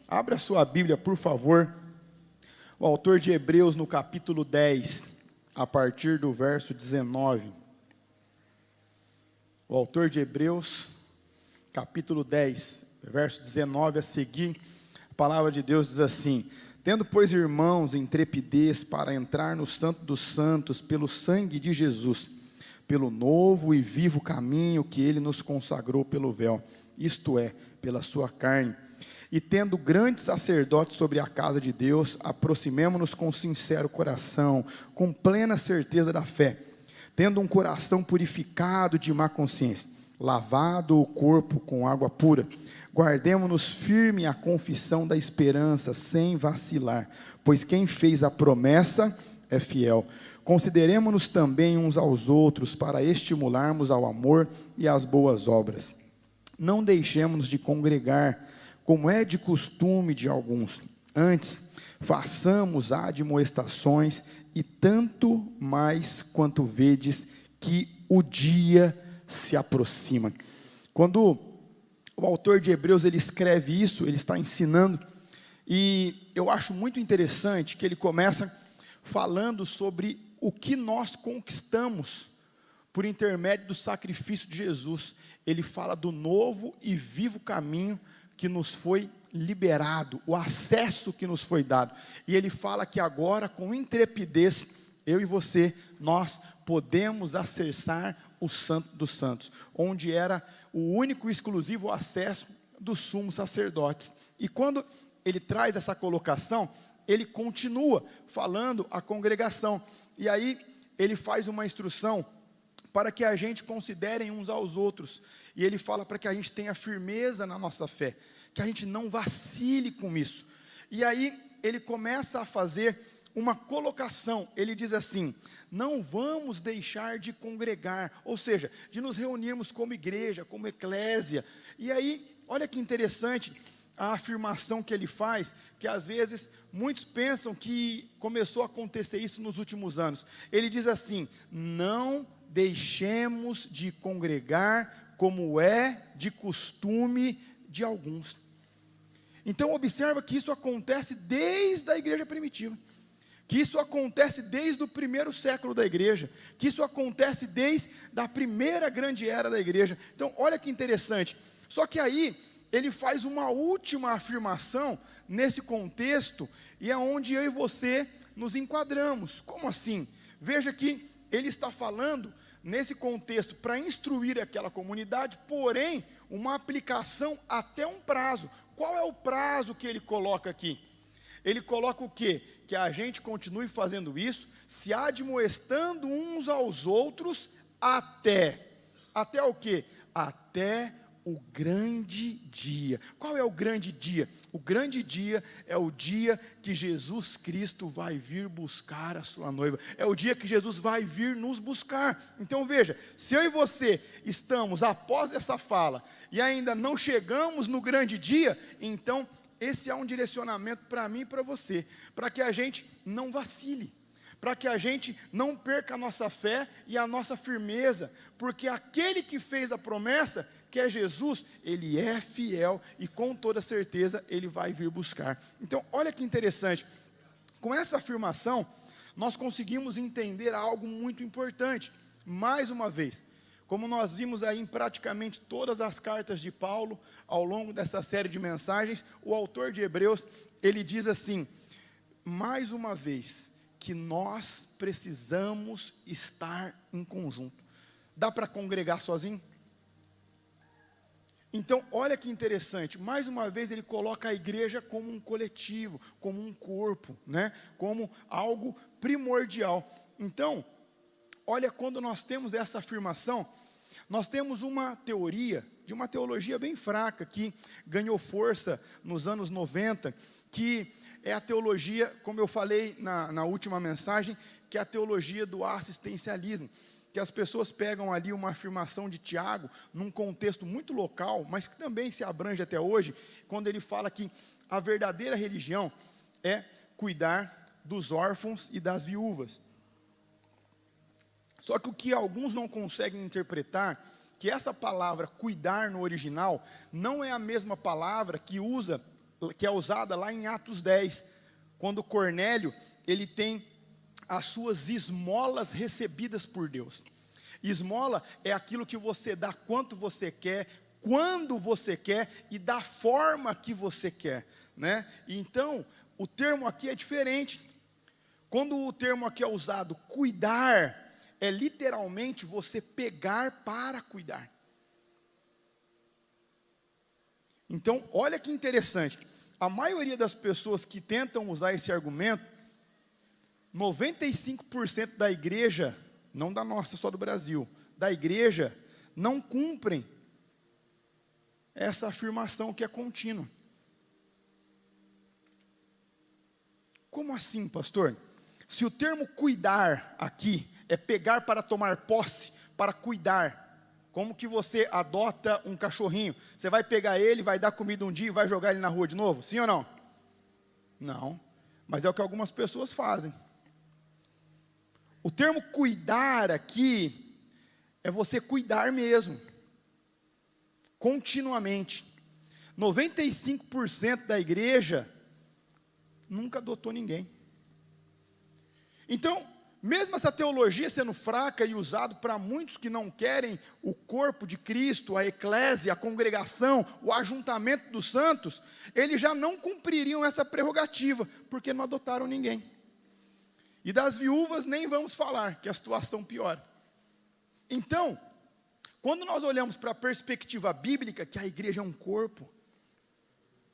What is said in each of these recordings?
Abra a sua Bíblia, por favor. O autor de Hebreus, no capítulo 10, a partir do verso 19. O autor de Hebreus, capítulo 10, verso 19 a seguir, a palavra de Deus diz assim: tendo, pois, irmãos, intrepidez para entrar no Santo dos Santos pelo sangue de Jesus, pelo novo e vivo caminho que ele nos consagrou pelo véu, isto é, pela sua carne, e tendo grande sacerdote sobre a casa de Deus, aproximemo-nos com sincero coração, com plena certeza da fé, tendo um coração purificado de má consciência, lavado o corpo com água pura, guardemo-nos firme a confissão da esperança, sem vacilar, pois quem fez a promessa é fiel. Consideremo-nos também uns aos outros, para estimularmos ao amor e às boas obras. Não deixemos de congregar, como é de costume de alguns. Antes, façamos admoestações, e tanto mais quanto vedes que o dia se aproxima. Quando o autor de Hebreus ele escreve isso, ele está ensinando, e eu acho muito interessante que ele começa falando sobre o que nós conquistamos por intermédio do sacrifício de Jesus. Ele fala do novo e vivo caminho que nos foi liberado, o acesso que nos foi dado, e ele fala que agora, com intrepidez, eu e você, nós podemos acessar o Santo dos Santos, onde era o único e exclusivo acesso dos sumos sacerdotes. E quando ele traz essa colocação, ele continua falando à congregação, e aí ele faz uma instrução para que a gente considere uns aos outros, e ele fala para que a gente tenha firmeza na nossa fé, que a gente não vacile com isso. E aí ele começa a fazer uma colocação, ele diz assim: não vamos deixar de congregar, ou seja, de nos reunirmos como igreja, como eclésia. E aí, olha que interessante a afirmação que ele faz, que às vezes muitos pensam que começou a acontecer isso nos últimos anos. Ele diz assim: não deixemos de congregar, como é de costume de alguns. Então observa que isso acontece desde a igreja primitiva, que isso acontece desde o primeiro século da igreja, que isso acontece desde a primeira grande era da igreja. Então olha que interessante, só que aí ele faz uma última afirmação nesse contexto, e é onde eu e você nos enquadramos. Como assim? Veja que ele está falando nesse contexto para instruir aquela comunidade, porém uma aplicação até um prazo. Qual é o prazo que ele coloca aqui? Ele coloca o quê? Que a gente continue fazendo isso, se admoestando uns aos outros, até o quê? Até o grande dia. Qual é o grande dia? O grande dia é o dia que Jesus Cristo vai vir buscar a sua noiva. É o dia que Jesus vai vir nos buscar. Então veja, se eu e você estamos após essa fala e ainda não chegamos no grande dia, então esse é um direcionamento para mim e para você, para que a gente não vacile, para que a gente não perca a nossa fé e a nossa firmeza, porque aquele que fez a promessa, que é Jesus, ele é fiel e com toda certeza ele vai vir buscar. Então olha que interessante, com essa afirmação nós conseguimos entender algo muito importante. Mais uma vez, como nós vimos aí em praticamente todas as cartas de Paulo, ao longo dessa série de mensagens, o autor de Hebreus, ele diz assim: mais uma vez, que nós precisamos estar em conjunto. Dá para congregar sozinho? Então, olha que interessante, mais uma vez ele coloca a igreja como um coletivo, como um corpo, né? Como algo primordial. Então, olha, quando nós temos essa afirmação, nós temos uma teoria, de uma teologia bem fraca, que ganhou força nos anos 90, que é a teologia, como eu falei na última mensagem, que é a teologia do assistencialismo, que as pessoas pegam ali uma afirmação de Tiago, num contexto muito local, mas que também se abrange até hoje, quando ele fala que a verdadeira religião é cuidar dos órfãos e das viúvas. Só que o que alguns não conseguem interpretar, que essa palavra cuidar no original, não é a mesma palavra que usa que é usada lá em Atos 10, quando Cornélio, ele tem as suas esmolas recebidas por Deus. Esmola é aquilo que você dá quanto você quer, quando você quer e da forma que você quer, né? Então, o termo aqui é diferente. Quando o termo aqui é usado, cuidar, é literalmente você pegar para cuidar. Então, olha que interessante, a maioria das pessoas que tentam usar esse argumento, 95% da igreja, não da nossa, só do Brasil, da igreja, não cumprem essa afirmação que é contínua. Como assim, pastor? Se o termo cuidar aqui é pegar para tomar posse, para cuidar, como que você adota um cachorrinho? Você vai pegar ele, vai dar comida um dia e vai jogar ele na rua de novo? Sim ou não? Não, mas é o que algumas pessoas fazem. O termo cuidar aqui é você cuidar mesmo, continuamente. 95% da igreja nunca adotou ninguém. Então, mesmo essa teologia sendo fraca e usada para muitos que não querem o corpo de Cristo, a eclésia, a congregação, o ajuntamento dos santos, eles já não cumpririam essa prerrogativa, porque não adotaram ninguém. E das viúvas nem vamos falar, que a situação piora. Então, quando nós olhamos para a perspectiva bíblica, que a igreja é um corpo,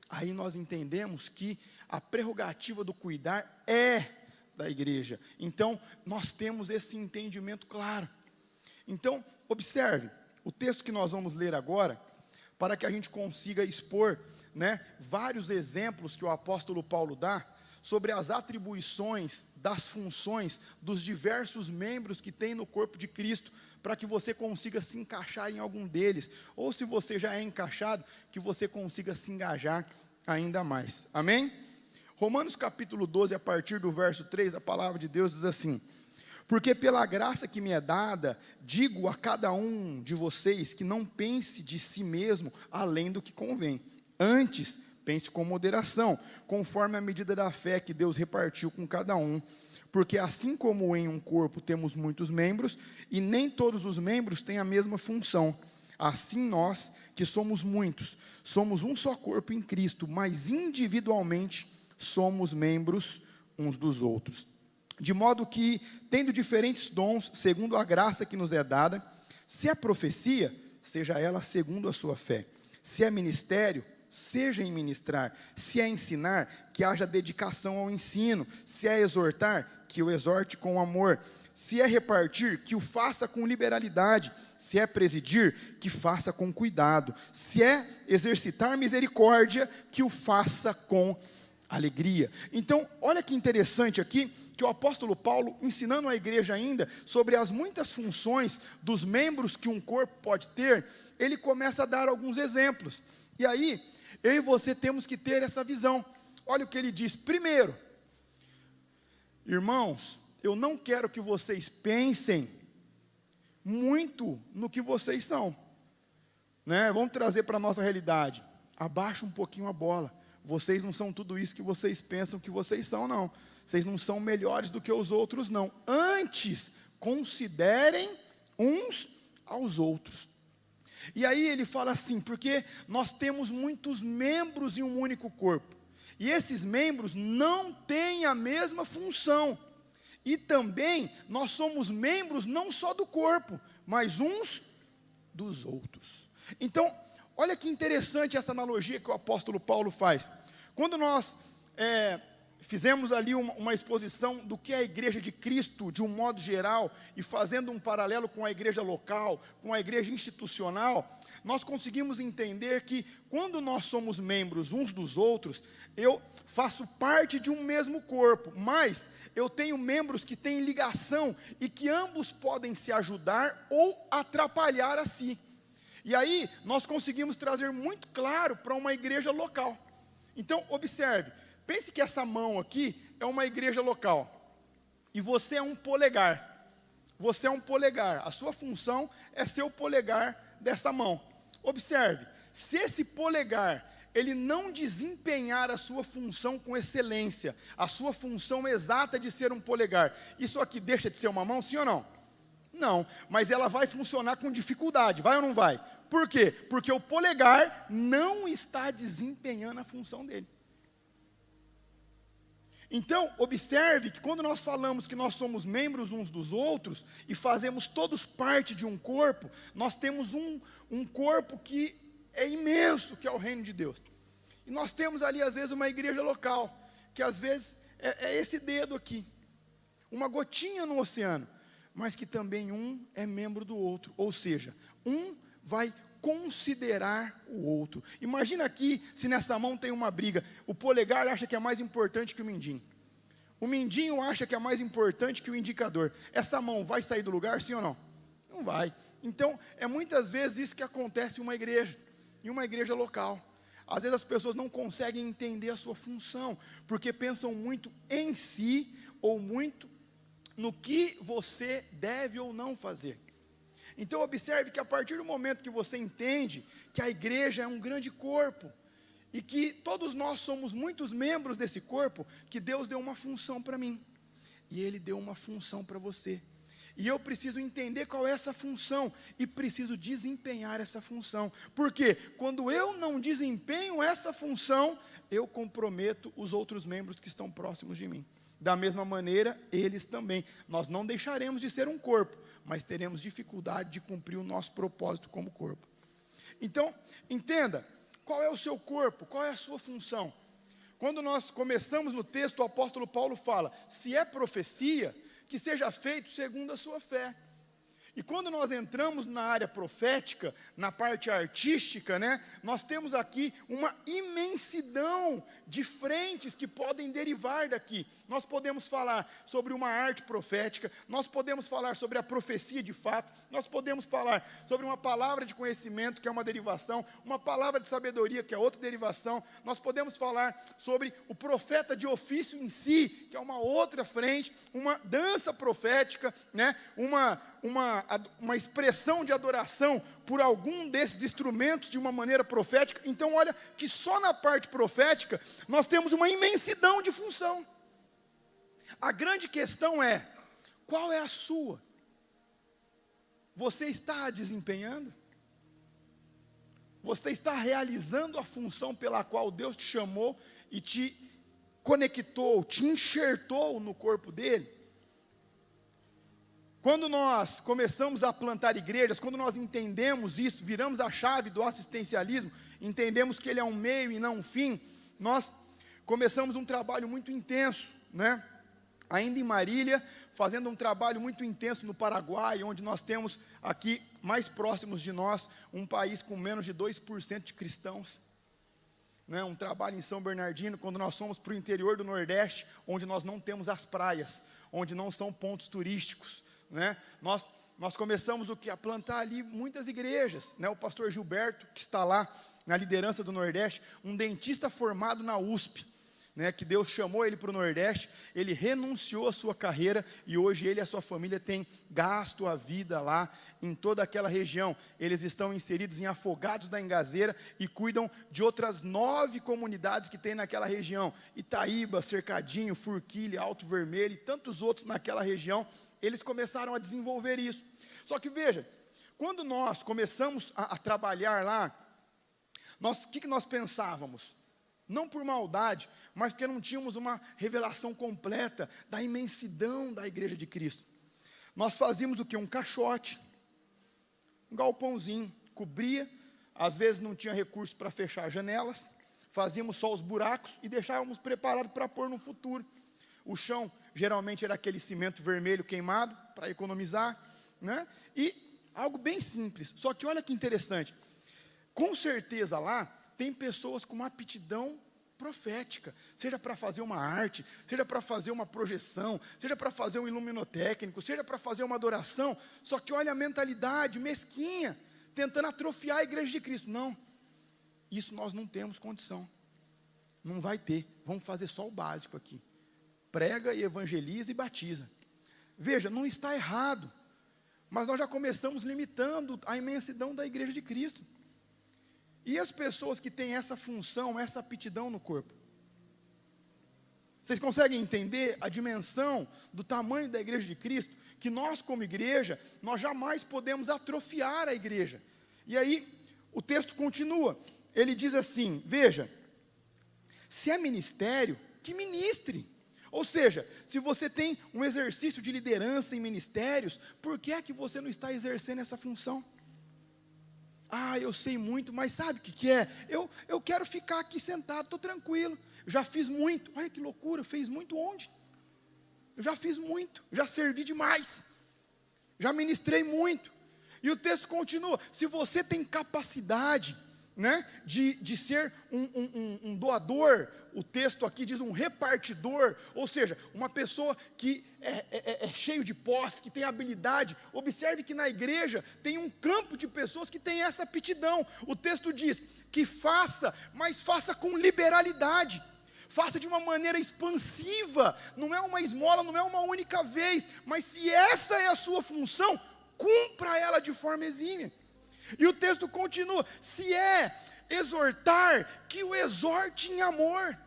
aí nós entendemos que a prerrogativa do cuidar é da igreja. Então, nós temos esse entendimento claro. Então, observe, o texto que nós vamos ler agora, para que a gente consiga expor, né, vários exemplos que o apóstolo Paulo dá, sobre as atribuições das funções dos diversos membros que tem no corpo de Cristo, para que você consiga se encaixar em algum deles, ou se você já é encaixado, que você consiga se engajar ainda mais. Amém? Romanos capítulo 12, a partir do verso 3, a palavra de Deus diz assim: porque pela graça que me é dada, digo a cada um de vocês que não pense de si mesmo além do que convém. Antes, pense com moderação, conforme a medida da fé que Deus repartiu com cada um. Porque assim como em um corpo temos muitos membros, e nem todos os membros têm a mesma função, assim nós, que somos muitos, somos um só corpo em Cristo, mas individualmente somos membros uns dos outros. De modo que, tendo diferentes dons, segundo a graça que nos é dada, se é profecia, seja ela segundo a sua fé. Se é ministério, seja em ministrar. Se é ensinar, que haja dedicação ao ensino. Se é exortar, que o exorte com amor. Se é repartir, que o faça com liberalidade. Se é presidir, que faça com cuidado. Se é exercitar misericórdia, que o faça com alegria. Então, olha que interessante aqui, que o apóstolo Paulo, ensinando a igreja ainda, sobre as muitas funções dos membros que um corpo pode ter, ele começa a dar alguns exemplos. E aí, eu e você temos que ter essa visão. Olha o que ele diz. Primeiro, irmãos, eu não quero que vocês pensem muito no que vocês são, né? Vamos trazer para a nossa realidade. Abaixa um pouquinho a bola. Vocês não são tudo isso que vocês pensam que vocês são, não. Vocês não são melhores do que os outros, não. Antes, considerem uns aos outros. E aí ele fala assim, porque nós temos muitos membros em um único corpo. E esses membros não têm a mesma função. E também nós somos membros não só do corpo, mas uns dos outros. Então, olha que interessante essa analogia que o apóstolo Paulo faz. Quando nós fizemos ali uma exposição do que é a igreja de Cristo, de um modo geral, e fazendo um paralelo com a igreja local, com a igreja institucional, nós conseguimos entender que quando nós somos membros uns dos outros, eu faço parte de um mesmo corpo, mas eu tenho membros que têm ligação e que ambos podem se ajudar ou atrapalhar a si. E aí, nós conseguimos trazer muito claro para uma igreja local. Então, observe, pense que essa mão aqui é uma igreja local. E você é um polegar. Você é um polegar. A sua função é ser o polegar dessa mão. Observe, se esse polegar, ele não desempenhar a sua função com excelência, a sua função exata de ser um polegar, isso aqui deixa de ser uma mão, sim ou não? Não, mas ela vai funcionar com dificuldade, vai ou não vai? Por quê? Porque o polegar não está desempenhando a função dele. Então, observe que quando nós falamos que nós somos membros uns dos outros, e fazemos todos parte de um corpo, nós temos um corpo que é imenso, que é o reino de Deus. E nós temos ali, às vezes, uma igreja local, que às vezes é esse dedo aqui, uma gotinha no oceano, mas que também um é membro do outro, ou seja, um vai considerar o outro. Imagina aqui, se nessa mão tem uma briga, o polegar acha que é mais importante que o mindinho. O mindinho acha que é mais importante que o indicador. Essa mão vai sair do lugar, sim ou não? Não vai. Então, é muitas vezes isso que acontece em uma igreja local. Às vezes as pessoas não conseguem entender a sua função, porque pensam muito em si, ou muito no que você deve ou não fazer. Então observe que a partir do momento que você entende que a igreja é um grande corpo, e que todos nós somos muitos membros desse corpo, que Deus deu uma função para mim, e Ele deu uma função para você, e eu preciso entender qual é essa função, e preciso desempenhar essa função, porque quando eu não desempenho essa função, eu comprometo os outros membros que estão próximos de mim. Da mesma maneira, eles também. Nós não deixaremos de ser um corpo, mas teremos dificuldade de cumprir o nosso propósito como corpo. Então, entenda, qual é o seu corpo, qual é a sua função? Quando nós começamos no texto, o apóstolo Paulo fala, se é profecia, que seja feito segundo a sua fé. E quando nós entramos na área profética, na parte artística, nós temos aqui uma imensidão de frentes que podem derivar daqui. Nós podemos falar sobre uma arte profética, nós podemos falar sobre a profecia de fato, nós podemos falar sobre uma palavra de conhecimento, que é uma derivação, uma palavra de sabedoria, que é outra derivação, nós podemos falar sobre o profeta de ofício em si, que é uma outra frente, uma dança profética, uma expressão de adoração por algum desses instrumentos de uma maneira profética. Então olha que só na parte profética nós temos uma imensidão de função. A grande questão é, qual é a sua? Você está a desempenhando? Você está realizando a função pela qual Deus te chamou e te conectou, te enxertou no corpo dele? Quando nós começamos a plantar igrejas, quando nós entendemos isso, viramos a chave do assistencialismo, entendemos que ele é um meio e não um fim, nós começamos um trabalho muito intenso, ainda em Marília, fazendo um trabalho muito intenso no Paraguai, onde nós temos aqui, mais próximos de nós, um país com menos de 2% de cristãos. Um trabalho em São Bernardino, quando nós fomos para o interior do Nordeste, onde nós não temos as praias, onde não são pontos turísticos, nós começamos a plantar ali muitas igrejas, o pastor Gilberto, que está lá na liderança do Nordeste, um dentista formado na USP, que Deus chamou ele para o Nordeste, ele renunciou à sua carreira, e hoje ele e a sua família têm gasto a vida lá, em toda aquela região. Eles estão inseridos em Afogados da Engazeira, e cuidam de outras 9 comunidades que tem naquela região, Itaíba, Cercadinho, Forquilha, Alto Vermelho, e tantos outros naquela região. Eles começaram a desenvolver isso. Só que veja, quando nós começamos a trabalhar lá, o que nós pensávamos? Não por maldade, mas porque não tínhamos uma revelação completa da imensidão da igreja de Cristo. Nós fazíamos o quê? Um caixote, um galpãozinho, cobria, às vezes não tinha recurso para fechar janelas, fazíamos só os buracos e deixávamos preparado para pôr no futuro. O chão geralmente era aquele cimento vermelho queimado, para economizar, e algo bem simples. Só que olha que interessante, com certeza lá tem pessoas com uma aptidão profética, seja para fazer uma arte, seja para fazer uma projeção, seja para fazer um iluminotécnico, seja para fazer uma adoração, só que olha a mentalidade mesquinha, tentando atrofiar a igreja de Cristo. Não, isso nós não temos condição, não vai ter, vamos fazer só o básico aqui, prega e evangeliza e batiza. Veja, não está errado, mas nós já começamos limitando a imensidão da igreja de Cristo. E as pessoas que têm essa função, essa aptidão no corpo? Vocês conseguem entender a dimensão do tamanho da igreja de Cristo? Que nós, como igreja, nós jamais podemos atrofiar a igreja. E aí, o texto continua. Ele diz assim, veja, se é ministério, que ministre. Ou seja, se você tem um exercício de liderança em ministérios, por que é que você não está exercendo essa função? Ah, eu sei muito, mas sabe o que é? Eu quero ficar aqui sentado, estou tranquilo. Já fiz muito. Olha que loucura, fez muito onde? Eu já fiz muito, já servi demais. Já ministrei muito. E o texto continua, se você tem capacidade, né, de ser um doador, o texto aqui diz um repartidor, ou seja, uma pessoa que é cheio de posse, que tem habilidade. Observe que na igreja tem um campo de pessoas que tem essa aptidão. O texto diz que faça, mas faça com liberalidade, faça de uma maneira expansiva, não é uma esmola, não é uma única vez, mas se essa é a sua função, cumpra ela de forma exímia. E o texto continua, se é exortar, que o exorte em amor.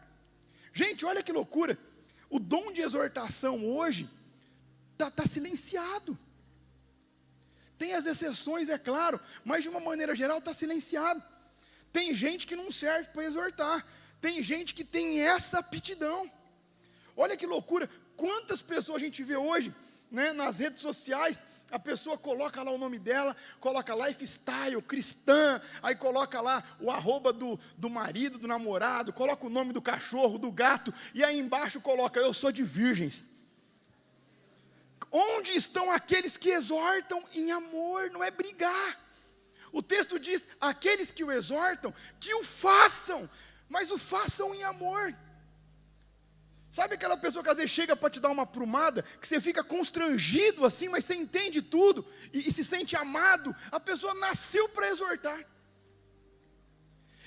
Gente, olha que loucura, o dom de exortação hoje está silenciado. Tem as exceções, é claro, mas de uma maneira geral está silenciado. Tem gente que não serve para exortar, tem gente que tem essa aptidão. Olha que loucura, quantas pessoas a gente vê hoje, né, nas redes sociais. A pessoa coloca lá o nome dela, coloca lifestyle, cristã, aí coloca lá o arroba do marido, do namorado, coloca o nome do cachorro, do gato, e aí embaixo coloca, eu sou de virgens. Onde estão aqueles que exortam em amor? Não é brigar. O texto diz, aqueles que o exortam, que o façam, mas o façam em amor. Sabe aquela pessoa que às vezes chega para te dar uma aprumada, que você fica constrangido assim, mas você entende tudo, e se sente amado? A pessoa nasceu para exortar.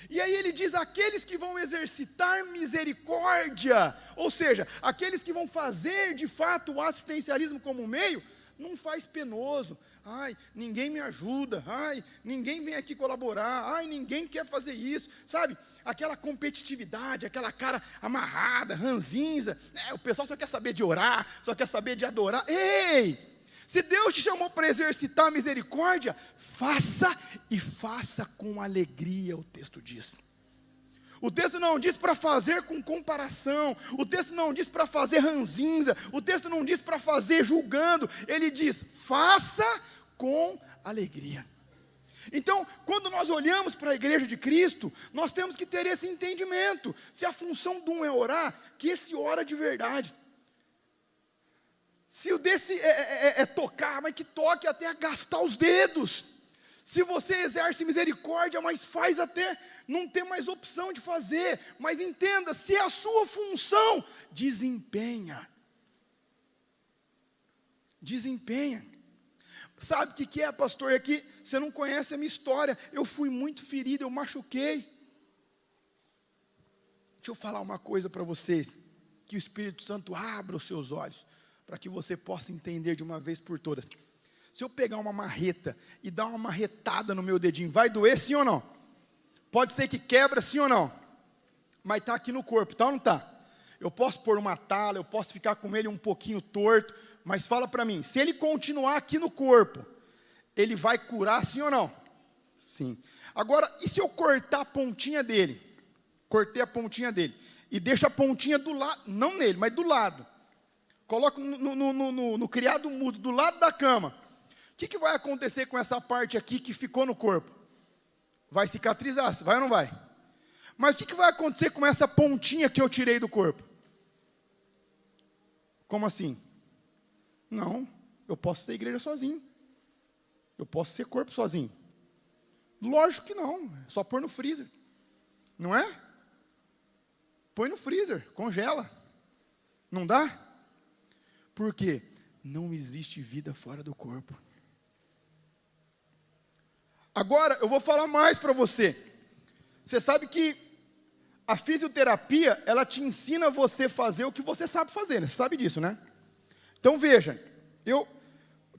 E aí ele diz, aqueles que vão exercitar misericórdia, ou seja, aqueles que vão fazer de fato o assistencialismo como meio, não faz penoso. Ai, ninguém me ajuda, ai, ninguém vem aqui colaborar, ai, ninguém quer fazer isso, sabe? Aquela competitividade, aquela cara amarrada, ranzinza, o pessoal só quer saber de orar, só quer saber de adorar. Ei, se Deus te chamou para exercitar a misericórdia, faça e faça com alegria, o texto diz. O texto não diz para fazer com comparação, o texto não diz para fazer ranzinza, o texto não diz para fazer julgando, ele diz, faça com alegria. Então, quando nós olhamos para a igreja de Cristo, nós temos que ter esse entendimento, se a função de um é orar, que esse ora de verdade. Se o desse é tocar, mas que toque até gastar os dedos. Se você exerce misericórdia, mas faz até não ter mais opção de fazer. Mas entenda, se é a sua função, desempenha. Desempenha. Sabe o que é, pastor? É que você não conhece a minha história. Eu fui muito ferido, eu machuquei. Deixa eu falar uma coisa para vocês. Que o Espírito Santo abra os seus olhos, para que você possa entender de uma vez por todas. Se eu pegar uma marreta e dar uma marretada no meu dedinho, vai doer sim ou não? Pode ser que quebra sim ou não? Mas está aqui no corpo, tá ou não está? Eu posso pôr uma tala, eu posso ficar com ele um pouquinho torto, mas fala para mim, se ele continuar aqui no corpo, ele vai curar sim ou não? Sim. Agora, e se eu cortar a pontinha dele? Cortei a pontinha dele, e deixo a pontinha do lado, não nele, mas do lado. Coloco no criado mudo, do lado da cama. O que vai acontecer com essa parte aqui que ficou no corpo? Vai cicatrizar, vai ou não vai? Mas o que vai acontecer com essa pontinha que eu tirei do corpo? Como assim? Não, eu posso ser igreja sozinho. Eu posso ser corpo sozinho. Lógico que não, é só pôr no freezer. Não é? Põe no freezer, congela. Não dá? Por quê? Não existe vida fora do corpo. Agora, eu vou falar mais para você. Você sabe que a fisioterapia, ela te ensina você a fazer o que você sabe fazer, né? Você sabe disso, né? Então veja, eu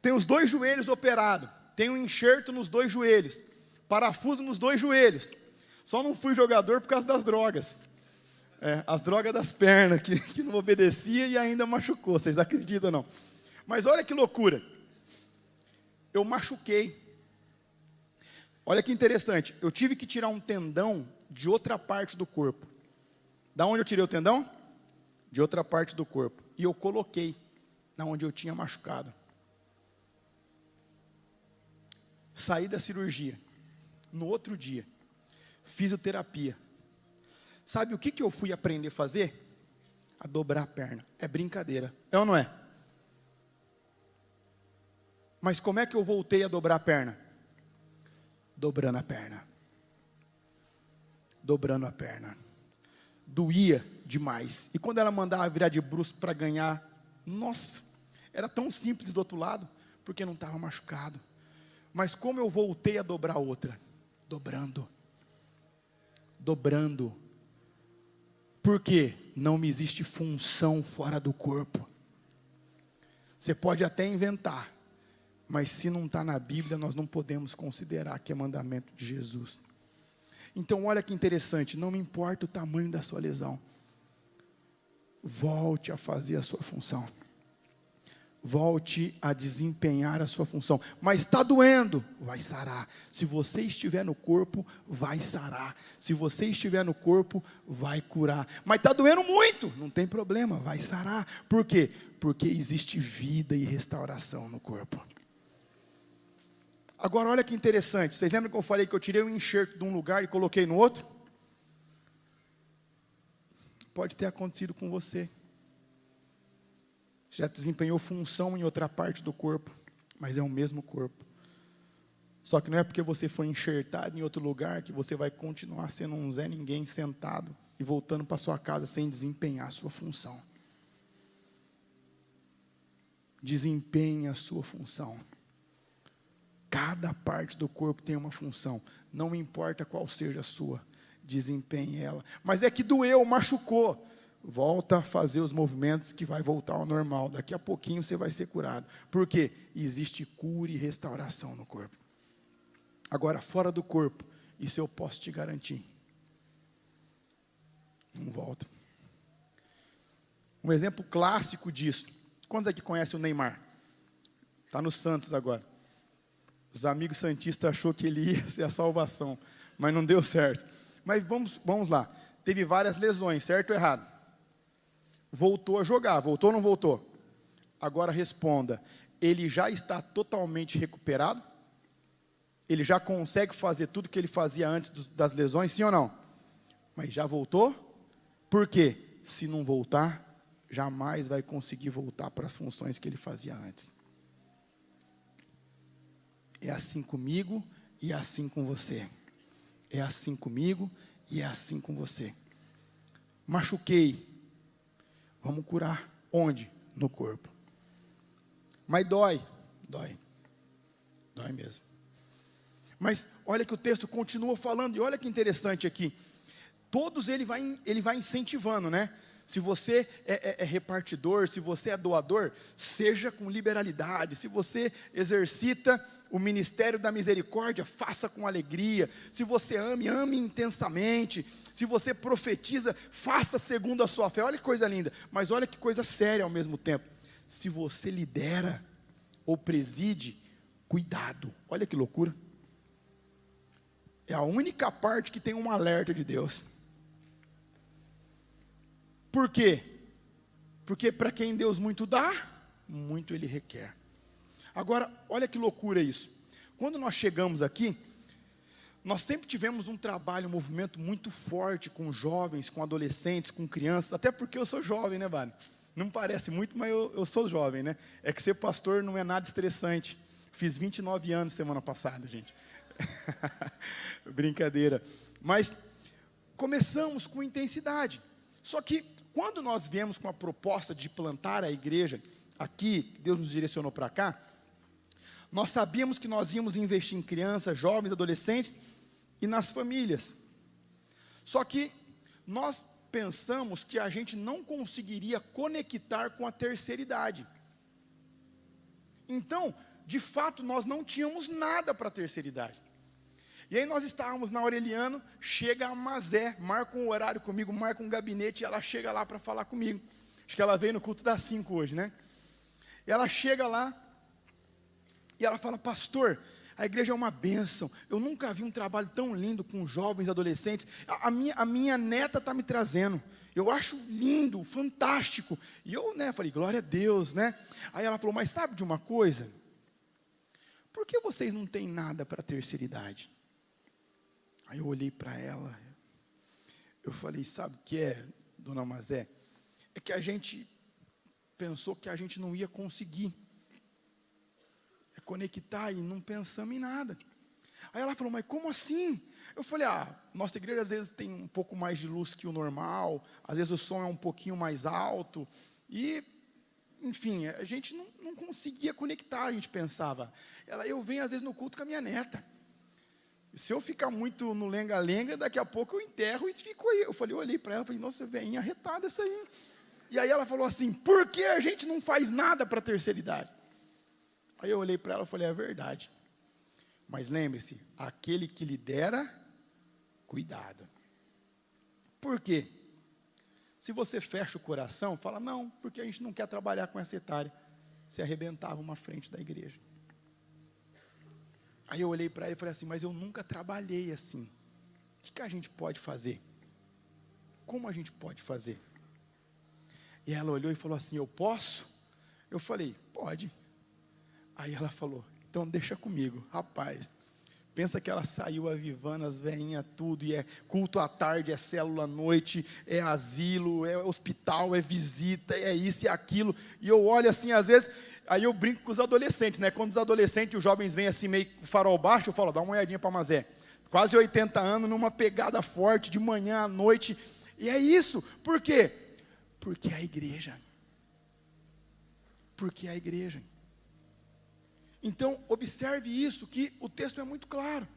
tenho os 2 joelhos operados, tenho um enxerto nos 2 joelhos, parafuso nos 2 joelhos. Só não fui jogador por causa das drogas. As drogas das pernas, que não obedecia e ainda machucou. Vocês acreditam ou não? Mas olha que loucura. Eu machuquei. Olha que interessante. Eu tive que tirar um tendão de outra parte do corpo. Da onde eu tirei o tendão? De outra parte do corpo. E eu coloquei na onde eu tinha machucado. Saí da cirurgia. No outro dia, fisioterapia. Sabe o que eu fui aprender a fazer? A dobrar a perna. É brincadeira. É ou não é? Mas como é que eu voltei a dobrar a perna? Dobrando a perna. Dobrando a perna. Doía demais. E quando ela mandava virar de bruços para ganhar, nossa, era tão simples do outro lado, porque não estava machucado. Mas como eu voltei a dobrar outra? Dobrando. Dobrando. Porque não me existe função fora do corpo. Você pode até inventar, mas se não está na Bíblia, nós não podemos considerar que é mandamento de Jesus. Então olha que interessante, não me importa o tamanho da sua lesão. Volte a fazer a sua função. Volte a desempenhar a sua função. Mas está doendo, vai sarar. Se você estiver no corpo, vai sarar. Se você estiver no corpo, vai curar. Mas está doendo muito, não tem problema, vai sarar. Por quê? Porque existe vida e restauração no corpo. Agora olha que interessante. Vocês lembram que eu falei que eu tirei um enxerto de um lugar e coloquei no outro? Pode ter acontecido com você. Já desempenhou função em outra parte do corpo, mas é o mesmo corpo. Só que não é porque você foi enxertado em outro lugar que você vai continuar sendo um Zé Ninguém sentado e voltando para sua casa sem desempenhar a sua função. Desempenhe a sua função. Cada parte do corpo tem uma função, não importa qual seja a sua, desempenhe ela. Mas é que doeu, machucou. Volta a fazer os movimentos que vai voltar ao normal. Daqui a pouquinho você vai ser curado. Por quê? Existe cura e restauração no corpo. Agora, fora do corpo, isso eu posso te garantir. Não volta. Um exemplo clássico disso. Quantos aqui conhecem o Neymar? Está no Santos agora. Os amigos santistas achou que ele ia ser a salvação, mas não deu certo. Mas vamos lá. Teve várias lesões, certo ou errado? Voltou a jogar, voltou ou não voltou? Agora responda, ele já está totalmente recuperado? Ele já consegue fazer tudo que ele fazia antes das lesões, sim ou não? Mas já voltou? Por quê? Se não voltar, jamais vai conseguir voltar para as funções que ele fazia antes. É assim comigo e é assim com você. É assim comigo e é assim com você. Machuquei. Vamos curar. Onde? No corpo. Mas dói. Dói. Dói mesmo. Mas olha que o texto continua falando. E olha que interessante aqui. Todos ele vai incentivando, né? Se você é repartidor, se você é doador, seja com liberalidade. Se você exercita o ministério da misericórdia, faça com alegria. Se você ame intensamente. Se você profetiza, faça segundo a sua fé. Olha que coisa linda, mas olha que coisa séria ao mesmo tempo. Se você lidera ou preside, cuidado. Olha que loucura. É a única parte que tem um alerta de Deus. Por quê? Porque para quem Deus muito dá, muito Ele requer. Agora, olha que loucura isso. Quando nós chegamos aqui, nós sempre tivemos um trabalho, um movimento muito forte com jovens, com adolescentes, com crianças, até porque eu sou jovem, né, Vale? Não parece muito, mas eu sou jovem, né? É que ser pastor não é nada estressante. Fiz 29 anos semana passada, gente. Brincadeira. Mas começamos com intensidade. Só que quando nós viemos com a proposta de plantar a igreja aqui, Deus nos direcionou para cá, nós sabíamos que nós íamos investir em crianças, jovens, adolescentes e nas famílias. Só que nós pensamos que a gente não conseguiria conectar com a terceira idade. Então, de fato, nós não tínhamos nada para a terceira idade. E aí nós estávamos na Aureliano, chega a Mazé, marca um horário comigo, marca um gabinete, e ela chega lá para falar comigo. Acho que ela veio no culto das 5 hoje, né? E ela chega lá, e ela fala: pastor, a igreja é uma bênção, eu nunca vi um trabalho tão lindo com jovens, adolescentes, a minha neta está me trazendo, eu acho lindo, fantástico. E eu, falei: glória a Deus, né? Aí ela falou: mas sabe de uma coisa? Por que vocês não têm nada para a terceira idade? Aí eu olhei para ela, eu falei: sabe o que é, dona Mazé? É que a gente pensou que a gente não ia conseguir conectar e não pensamos em nada. Aí ela falou: mas como assim? Eu falei: nossa igreja às vezes tem um pouco mais de luz que o normal, às vezes o som é um pouquinho mais alto, e, enfim, a gente não conseguia conectar, a gente pensava. Eu venho às vezes no culto com a minha neta, se eu ficar muito no lenga-lenga, daqui a pouco eu enterro e fico aí. Eu olhei para ela e falei: nossa, velhinha arretada essa aí. E aí ela falou assim: por que a gente não faz nada para a terceira idade? Aí eu olhei para ela e falei: é verdade. Mas lembre-se, aquele que lidera, cuidado. Por quê? Se você fecha o coração, fala: não, porque a gente não quer trabalhar com essa etária. Você arrebentava uma frente da igreja. Aí eu olhei para ela e falei assim: mas eu nunca trabalhei assim. O que a gente pode fazer? Como a gente pode fazer? E ela olhou e falou assim: eu posso? Eu falei: pode. Aí ela falou: então deixa comigo. Rapaz, pensa que ela saiu avivando as veinhas tudo, e é culto à tarde, é célula à noite, é asilo, é hospital, é visita, é isso e aquilo. E eu olho assim, às vezes, aí eu brinco com os adolescentes, né? Quando os adolescentes, os jovens vêm assim meio farol baixo, eu falo: dá uma olhadinha para a Mazé. Quase 80 anos, numa pegada forte, de manhã à noite. E é isso. Por quê? Porque é a igreja. Porque é a igreja. Então, observe isso, que o texto é muito claro.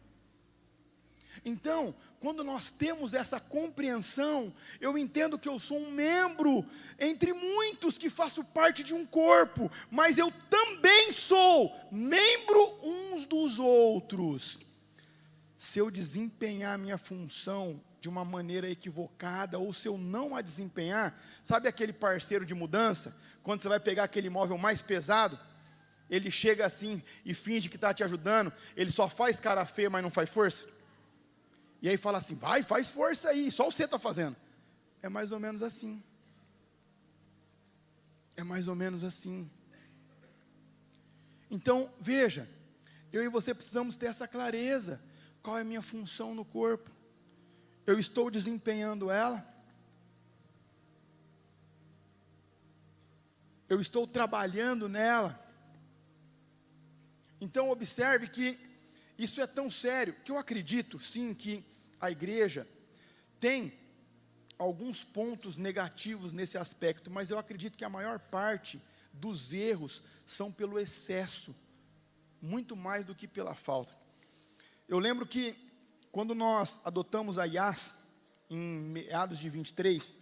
Então, quando nós temos essa compreensão, eu entendo que eu sou um membro entre muitos que faço parte de um corpo, mas eu também sou membro uns dos outros. Se eu desempenhar a minha função de uma maneira equivocada, ou se eu não a desempenhar, sabe aquele parceiro de mudança? Quando você vai pegar aquele móvel mais pesado, ele chega assim e finge que está te ajudando, ele só faz cara feia, mas não faz força. E aí fala assim: vai, faz força aí, só você está fazendo. É mais ou menos assim. É mais ou menos assim. Então, veja, eu e você precisamos ter essa clareza. Qual é a minha função no corpo? Eu estou desempenhando ela? Eu estou trabalhando nela? Então observe que isso é tão sério, que eu acredito sim que a igreja tem alguns pontos negativos nesse aspecto, mas eu acredito que a maior parte dos erros são pelo excesso, muito mais do que pela falta. Eu lembro que quando nós adotamos a Yas, em meados de 23,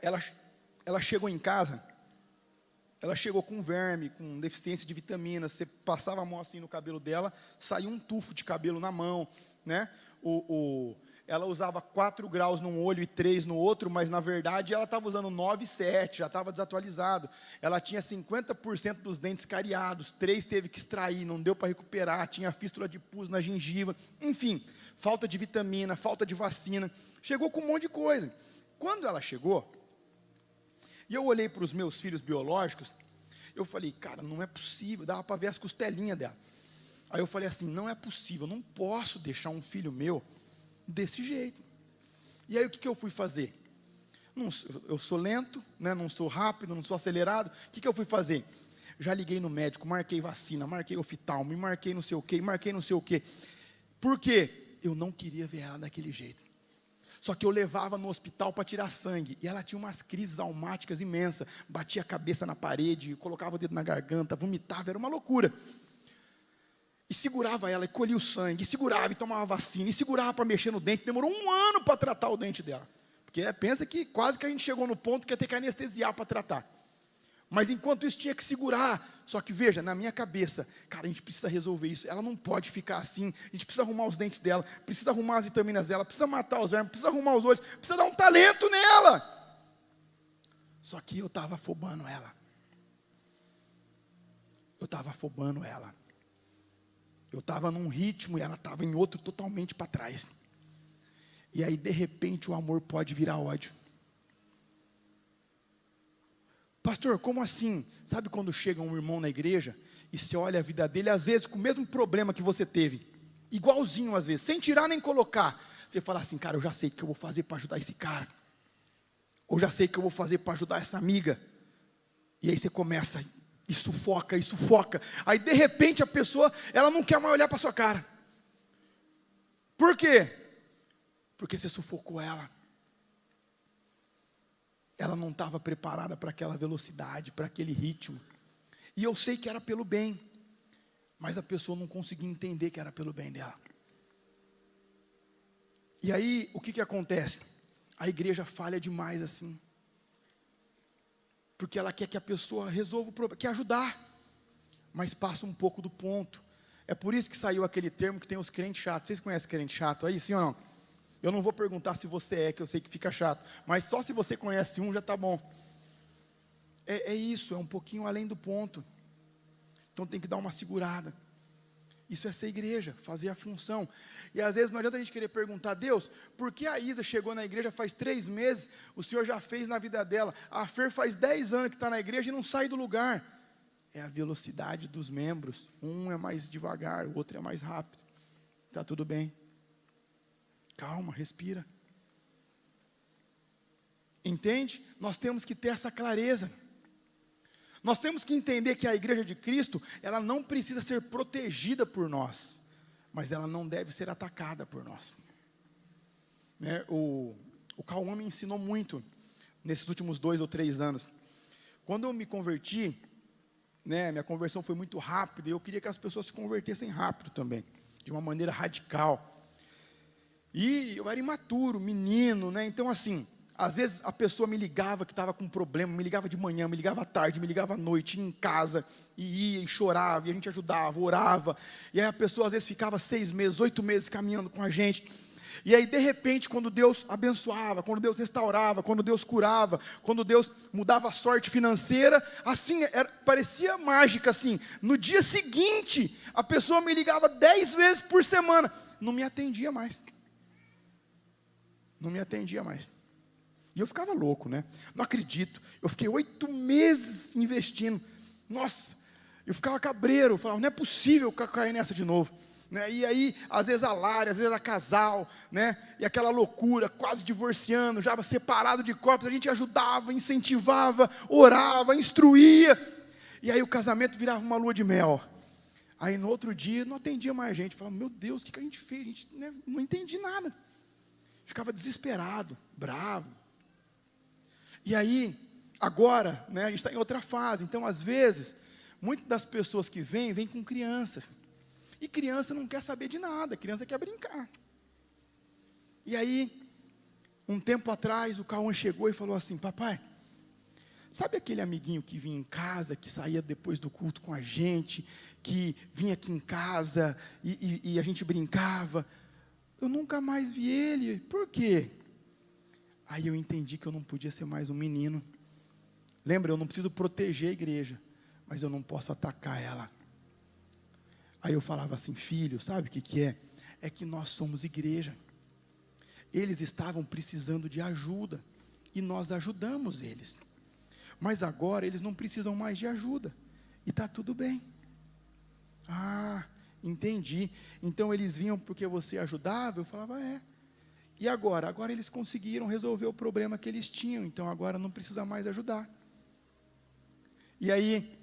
ela chegou em casa, ela chegou com verme, com deficiência de vitaminas. Você passava a mão assim no cabelo dela, saía um tufo de cabelo na mão, né? Ela usava 4 graus num olho e 3 no outro, mas na verdade ela estava usando 9 e 7, já estava desatualizado. Ela tinha 50% dos dentes cariados, 3 teve que extrair, não deu para recuperar, tinha fístula de pus na gengiva, enfim, falta de vitamina, falta de vacina, chegou com um monte de coisa. Quando ela chegou, e eu olhei para os meus filhos biológicos, eu falei: cara, não é possível, dava para ver as costelinhas dela. Aí eu falei assim: não é possível, não posso deixar um filho meu desse jeito. E aí o que eu fui fazer? Eu sou lento, né, não sou rápido, não sou acelerado. O que eu fui fazer? Já liguei no médico, marquei vacina, marquei oftalmo, marquei não sei o quê, marquei não sei o quê. Por quê? Eu não queria ver ela daquele jeito. Só que eu levava no hospital para tirar sangue, e ela tinha umas crises almáticas imensas, batia a cabeça na parede, colocava o dedo na garganta, vomitava, era uma loucura. E segurava ela, e colhia o sangue, e segurava, e tomava vacina, e segurava para mexer no dente, demorou 1 ano para tratar o dente dela. Porque pensa que quase que a gente chegou no ponto que ia ter que anestesiar para tratar. Mas enquanto isso tinha que segurar, Só que veja, na minha cabeça, cara, a gente precisa resolver isso. Ela não pode ficar assim. A gente precisa arrumar os dentes dela, precisa arrumar as vitaminas dela, precisa matar os vermes, precisa arrumar os olhos, precisa dar um talento nela. Só que eu estava afobando ela. Eu estava num ritmo e ela estava em outro totalmente para trás. E aí, de repente, o amor pode virar ódio. Pastor, como assim? Sabe quando chega um irmão na igreja e você olha a vida dele, às vezes com o mesmo problema que você teve, igualzinho às vezes, sem tirar nem colocar, você fala assim, cara, eu já sei o que eu vou fazer para ajudar esse cara, ou já sei o que eu vou fazer para ajudar essa amiga, e aí você começa, e sufoca, aí de repente a pessoa, ela não quer mais olhar para sua cara. Por quê? Porque você sufocou ela. Ela não estava preparada para aquela velocidade, para aquele ritmo. E eu sei que era pelo bem, mas a pessoa não conseguia entender que era pelo bem dela. E aí, o que acontece? A igreja falha demais assim. Porque ela quer que a pessoa resolva o problema, quer ajudar, mas passa um pouco do ponto. É por isso que saiu aquele termo que tem os crentes chatos. Vocês conhecem crente chato aí, sim ou não? Eu não vou perguntar se você é, que eu sei que fica chato, mas só se você conhece um já está bom. É isso, é um pouquinho além do ponto. Então tem que dar uma segurada. Isso é ser igreja, fazer a função. E às vezes não adianta a gente querer perguntar, Deus, por que a Isa chegou na igreja faz 3 meses, o Senhor já fez na vida dela, a Fer faz 10 anos que está na igreja e não sai do lugar. É a velocidade dos membros, um é mais devagar, o outro é mais rápido. Está tudo bem. Calma, respira. Entende? Nós temos que ter essa clareza. Nós temos que entender que a igreja de Cristo, ela não precisa ser protegida por nós, mas ela não deve ser atacada por nós. Né? O Cauã me ensinou muito, nesses últimos 2 ou 3 anos. Quando eu me converti, né, minha conversão foi muito rápida, e eu queria que as pessoas se convertessem rápido também, de uma maneira radical. E eu era imaturo, menino, né? Então assim, às vezes a pessoa me ligava que estava com um problema, me ligava de manhã, me ligava à tarde, me ligava à noite, ia em casa, e ia e chorava, e a gente ajudava, orava, e aí a pessoa às vezes ficava 6 meses, 8 meses caminhando com a gente, e aí de repente quando Deus abençoava, quando Deus restaurava, quando Deus curava, quando Deus mudava a sorte financeira, assim, parecia mágica assim, no dia seguinte, a pessoa me ligava 10 vezes por semana, não me atendia mais. E eu ficava louco, né? Não acredito. Eu fiquei 8 meses investindo. Nossa, eu ficava cabreiro. Eu falava, não é possível cair nessa de novo. Né? E aí, às vezes a Lara, às vezes era casal, né? E aquela loucura, quase divorciando, já separado de corpos. A gente ajudava, incentivava, orava, instruía. E aí o casamento virava uma lua de mel. Aí no outro dia, não atendia mais a gente. Falava, meu Deus, o que a gente fez? A gente, né, não entendi nada. Ficava desesperado, bravo. E aí, agora, né, a gente está em outra fase. Então, às vezes, muitas das pessoas que vêm com crianças. E criança não quer saber de nada, criança quer brincar. E aí, um tempo atrás, o Cauã chegou e falou assim, papai, sabe aquele amiguinho que vinha em casa, que saía depois do culto com a gente, que vinha aqui em casa e a gente brincava? Eu nunca mais vi ele. Por quê? Aí eu entendi que eu não podia ser mais um menino. Lembra, eu não preciso proteger a igreja, mas eu não posso atacar ela. Aí eu falava assim, filho, sabe o que é? É que nós somos igreja. Eles estavam precisando de ajuda, e nós ajudamos eles. Mas agora eles não precisam mais de ajuda, e está tudo bem. Entendi. Então eles vinham porque você ajudava? Eu falava, é. E agora? Agora eles conseguiram resolver o problema que eles tinham, então agora não precisa mais ajudar. E aí,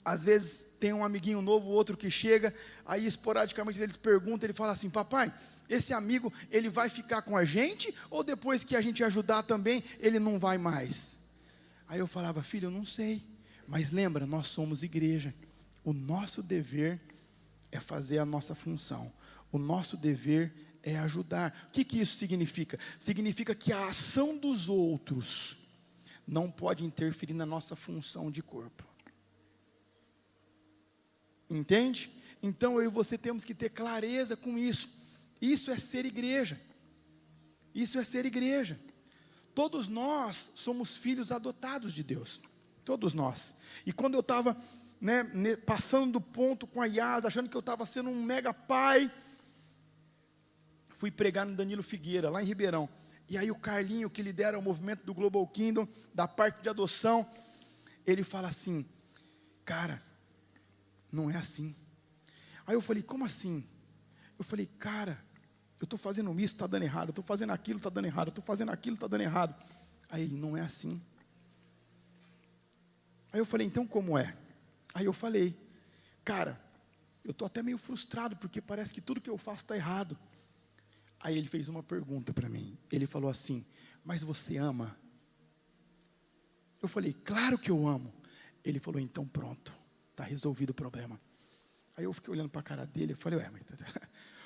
às vezes tem um amiguinho novo, outro que chega, aí esporadicamente eles perguntam, ele fala assim, papai, esse amigo, ele vai ficar com a gente, ou depois que a gente ajudar também, ele não vai mais? Aí eu falava, filho, eu não sei, mas lembra, nós somos igreja, o nosso dever é fazer a nossa função, o nosso dever é ajudar. O que isso significa? Significa que a ação dos outros não pode interferir na nossa função de corpo. Entende? Então eu e você temos que ter clareza com isso. Isso é ser igreja. Isso é ser igreja. Todos nós somos filhos adotados de Deus. Todos nós. E quando eu estava, passando do ponto com a Yas, achando que eu estava sendo um mega pai, fui pregar no Danilo Figueira, lá em Ribeirão. E aí o Carlinho, que lidera o movimento do Global Kingdom, da parte de adoção, ele fala assim: cara, não é assim. Aí eu falei: como assim? Eu falei: cara, eu estou fazendo isso, está dando errado, eu estou fazendo aquilo, está dando errado, eu estou fazendo aquilo, está dando errado. Aí ele: não é assim. Aí eu falei: então como é? Aí eu falei: cara, eu estou até meio frustrado, porque parece que tudo que eu faço está errado. Aí ele fez uma pergunta para mim, ele falou assim: mas você ama? Eu falei: claro que eu amo. Ele falou: então pronto, está resolvido o problema. Aí eu fiquei olhando para a cara dele, eu falei: ué, mas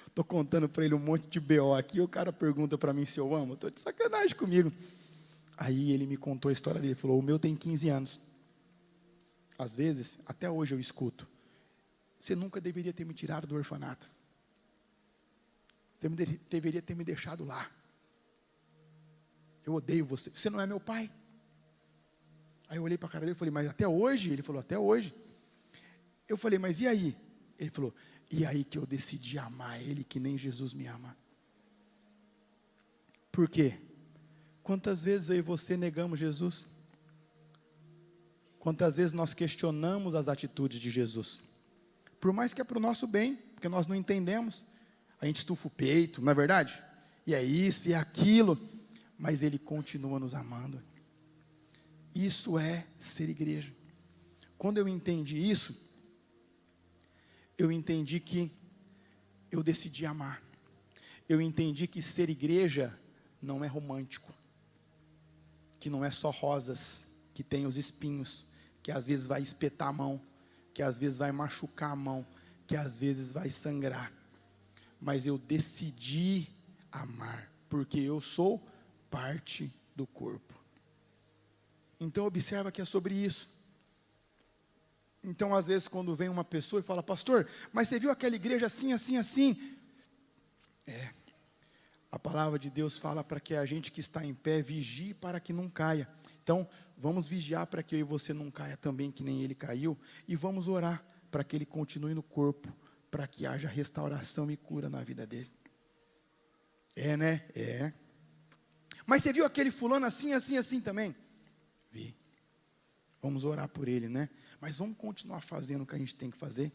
estou contando para ele um monte de BO aqui, o cara pergunta para mim se eu amo, estou de sacanagem comigo. Aí ele me contou a história dele, falou: o meu tem 15 anos. Às vezes, até hoje eu escuto: você nunca deveria ter me tirado do orfanato. Você deveria ter me deixado lá. Eu odeio você. Você não é meu pai. Aí eu olhei para a cara dele e falei: mas até hoje? Ele falou: até hoje. Eu falei: mas e aí? Ele falou: e aí que eu decidi amar ele que nem Jesus me ama. Por quê? Quantas vezes eu e você negamos Jesus? Quantas vezes nós questionamos as atitudes de Jesus? Por mais que é para o nosso bem, porque nós não entendemos, a gente estufa o peito, não é verdade? E é isso, e é aquilo, mas Ele continua nos amando. Isso é ser igreja. Quando eu entendi isso, eu entendi que eu decidi amar. Eu entendi que ser igreja não é romântico, que não é só rosas, que tem os espinhos, que às vezes vai espetar a mão, que às vezes vai machucar a mão, que às vezes vai sangrar. Mas eu decidi amar, porque eu sou parte do corpo. Então observa que é sobre isso. Então às vezes quando vem uma pessoa e fala: pastor, mas você viu aquela igreja assim, assim, assim? A palavra de Deus fala para que a gente que está em pé vigie para que não caia. Então vamos vigiar para que eu e você não caia também, que nem ele caiu. E vamos orar para que ele continue no corpo, para que haja restauração e cura na vida dele. Né? Mas você viu aquele fulano assim, assim, assim também? Vi. Vamos orar por ele, né? Mas vamos continuar fazendo o que a gente tem que fazer?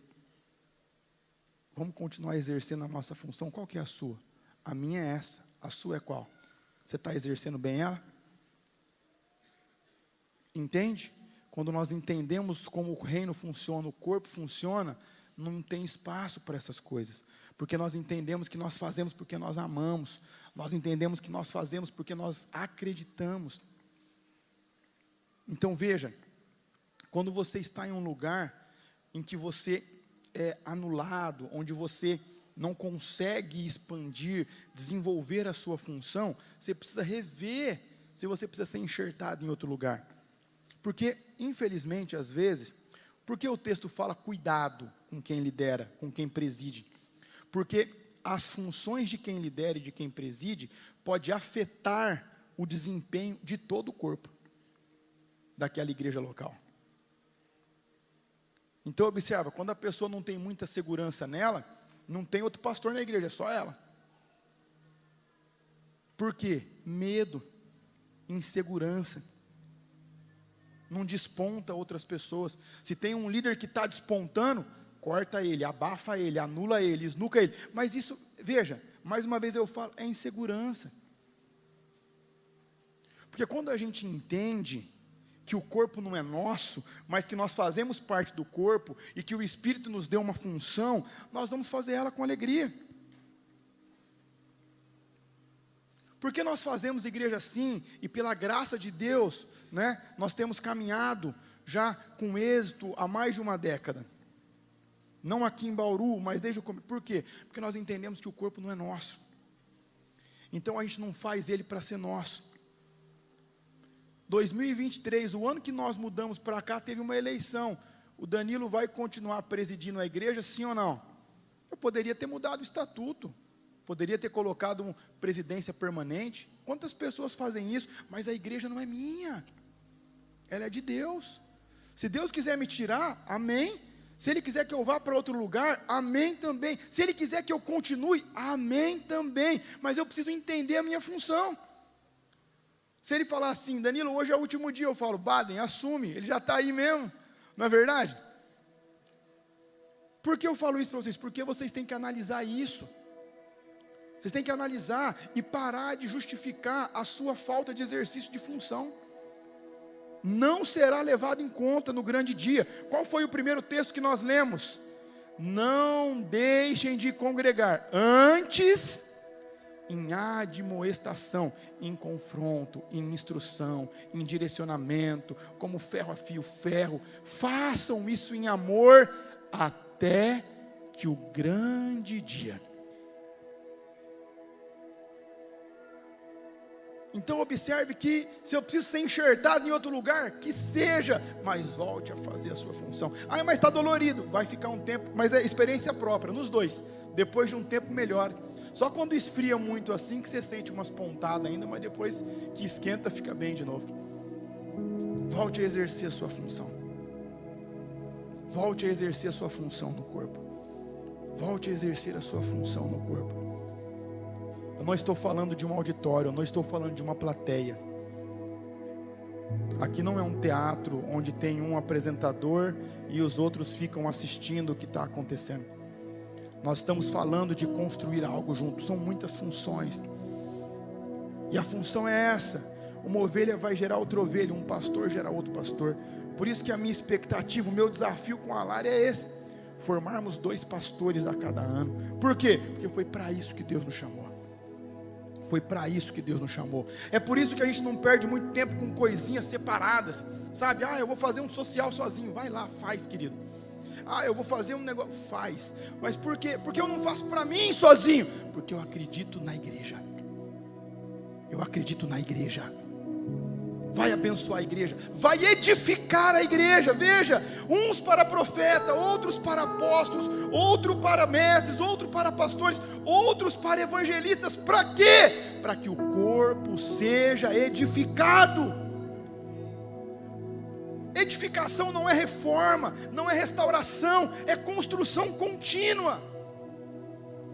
Vamos continuar exercendo a nossa função? Qual que é a sua? A minha é essa. A sua é qual? Você está exercendo bem ela? Entende? Quando nós entendemos como o reino funciona, o corpo funciona, não tem espaço para essas coisas, porque nós entendemos que nós fazemos porque nós amamos, nós entendemos que nós fazemos porque nós acreditamos. Então veja, quando você está em um lugar em que você é anulado, onde você não consegue expandir, desenvolver a sua função, você precisa rever se você precisa ser enxertado em outro lugar. Porque, infelizmente, às vezes, porque o texto fala cuidado com quem lidera, com quem preside? Porque as funções de quem lidera e de quem preside pode afetar o desempenho de todo o corpo daquela igreja local. Então observa, quando a pessoa não tem muita segurança nela, não tem outro pastor na igreja, é só ela. Por quê? Medo, insegurança. Não desponta outras pessoas. Se tem um líder que está despontando, corta ele, abafa ele, anula ele, esnuca ele. Mas isso, veja, mais uma vez eu falo, é insegurança. Porque quando a gente entende que o corpo não é nosso, mas que nós fazemos parte do corpo, e que o Espírito nos deu uma função, nós vamos fazer ela com alegria. Porque nós fazemos igreja assim, e pela graça de Deus, né, nós temos caminhado já com êxito há mais de uma década. Não aqui em Bauru, mas desde o começo. Por quê? Porque nós entendemos que o corpo não é nosso. Então a gente não faz ele para ser nosso. 2023, o ano que nós mudamos para cá, teve uma eleição. o Danilo vai continuar presidindo a igreja, sim ou não? Eu poderia ter mudado o estatuto, poderia ter colocado uma presidência permanente. Quantas pessoas fazem isso? Mas a igreja não é minha, ela é de Deus. Se Deus quiser me tirar, amém. Se Ele quiser que eu vá para outro lugar, amém também. Se Ele quiser que eu continue, amém também. Mas eu preciso entender a minha função. Se Ele falar assim, Danilo, hoje é o último dia, eu falo, Baden, assume, ele já está aí mesmo, não é verdade? Por que eu falo isso para vocês? Porque vocês têm que analisar isso. Vocês têm que analisar e parar de justificar a sua falta de exercício de função. Não será levado em conta no grande dia. Qual foi o primeiro texto que nós lemos? Não deixem de congregar, antes em admoestação, em confronto, em instrução, em direcionamento, como ferro afia o ferro. Façam isso em amor, até que o grande dia. Então observe que, se eu preciso ser enxertado em outro lugar, que seja, mas volte a fazer a sua função. Ah, mas está dolorido, vai ficar um tempo, mas é experiência própria, nos dois, depois de um tempo melhor. Só quando esfria muito assim, que você sente umas pontadas ainda, mas depois que esquenta, fica bem de novo. Volte a exercer a sua função. Volte a exercer a sua função no corpo. Volte a exercer a sua função no corpo. Eu não estou falando de um auditório, eu não estou falando de uma plateia. Aqui não é um teatro onde tem um apresentador e os outros ficam assistindo o que está acontecendo. Nós estamos falando de construir algo junto. São muitas funções. E a função é essa. Uma ovelha vai gerar outra ovelha, um pastor gera outro pastor. Por isso que a minha expectativa, o meu desafio com a Lara é esse: formarmos 2 pastores a cada ano. Por quê? Porque foi para isso que Deus nos chamou. Foi para isso que Deus nos chamou. É por isso que a gente não perde muito tempo com coisinhas separadas. Sabe, eu vou fazer um social sozinho. Vai lá, faz, querido. Eu vou fazer um negócio, faz. Mas por quê? Porque eu não faço para mim sozinho. Porque eu acredito na igreja. Eu acredito na igreja. Vai abençoar a igreja, vai edificar a igreja. Veja, uns para profeta, outros para apóstolos, outro para mestres, outro para pastores, outros para evangelistas. Para quê? Para que o corpo seja edificado. Edificação não é reforma, não é restauração, é construção contínua.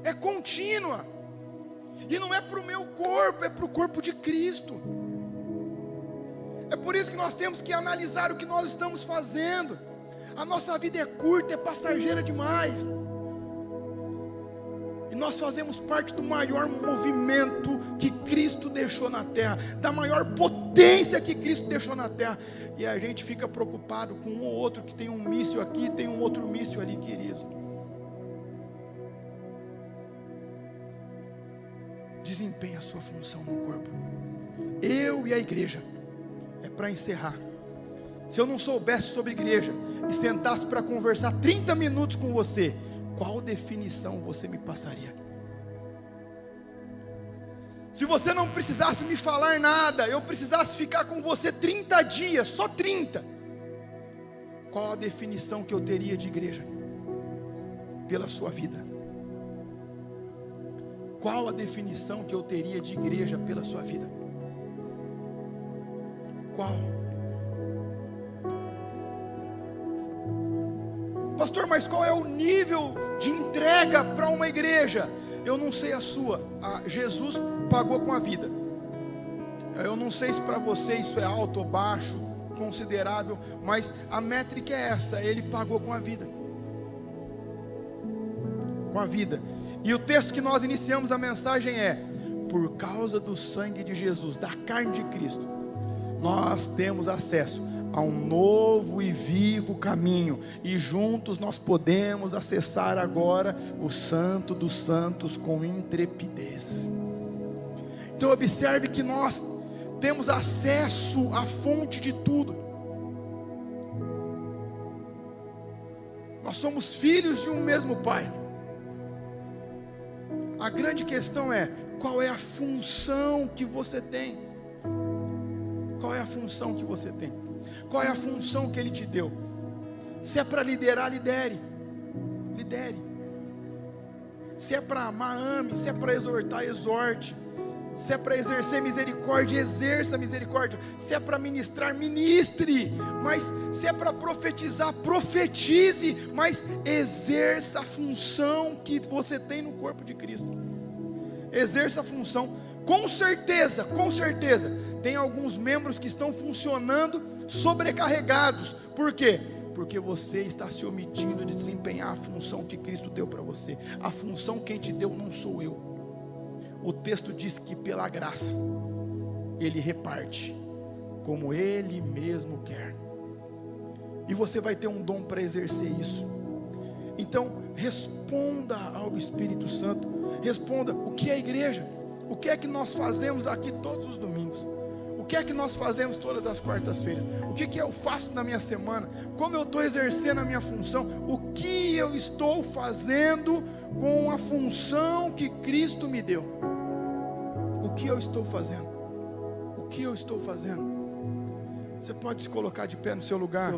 É contínua. E não é para o meu corpo, é para o corpo de Cristo. É por isso que nós temos que analisar o que nós estamos fazendo. A nossa vida é curta, é passageira demais. E nós fazemos parte do maior movimento que Cristo deixou na terra, da maior potência que Cristo deixou na terra. E a gente fica preocupado com um ou outro que tem um míssil aqui, tem um outro míssil ali, querido. Desempenhe a sua função no corpo. Eu e a igreja. É para encerrar. Se eu não soubesse sobre igreja e sentasse para conversar 30 minutos com você, qual definição você me passaria? Se você não precisasse me falar nada, eu precisasse ficar com você 30 dias, só 30, qual a definição que eu teria de igreja? Pela sua vida. Qual a definição que eu teria de igreja pela sua vida? Qual? Pastor, mas qual é o nível de entrega para uma igreja? Eu não sei a sua. Jesus pagou com a vida. Eu não sei se para você isso é alto ou baixo, considerável, mas a métrica é essa: Ele pagou com a vida. Com a vida. E o texto que nós iniciamos a mensagem é: por causa do sangue de Jesus, da carne de Cristo, nós temos acesso a um novo e vivo caminho, e juntos nós podemos acessar agora o Santo dos Santos com intrepidez. Então observe que nós temos acesso à fonte de tudo. Nós somos filhos de um mesmo Pai. A grande questão é: qual é a função que você tem? Qual é a função que você tem? Qual é a função que Ele te deu? Se é para liderar, lidere. Lidere. Se é para amar, ame. Se é para exortar, exorte. Se é para exercer misericórdia, exerça misericórdia. Se é para ministrar, ministre. Mas se é para profetizar, profetize. Mas exerça a função que você tem no corpo de Cristo. Exerça a função. Com certeza, tem alguns membros que estão funcionando sobrecarregados. Por quê? Porque você está se omitindo de desempenhar a função que Cristo deu para você. A função quem te deu não sou eu. O texto diz que pela graça Ele reparte como Ele mesmo quer. E você vai ter um dom para exercer isso. Então responda ao Espírito Santo. Responda: o que é a igreja? O que é que nós fazemos aqui todos os domingos? O que é que nós fazemos todas as quartas-feiras? O que eu faço na minha semana? Como eu estou exercendo a minha função? O que eu estou fazendo com a função que Cristo me deu? O que eu estou fazendo? O que eu estou fazendo? Você pode se colocar de pé no seu lugar.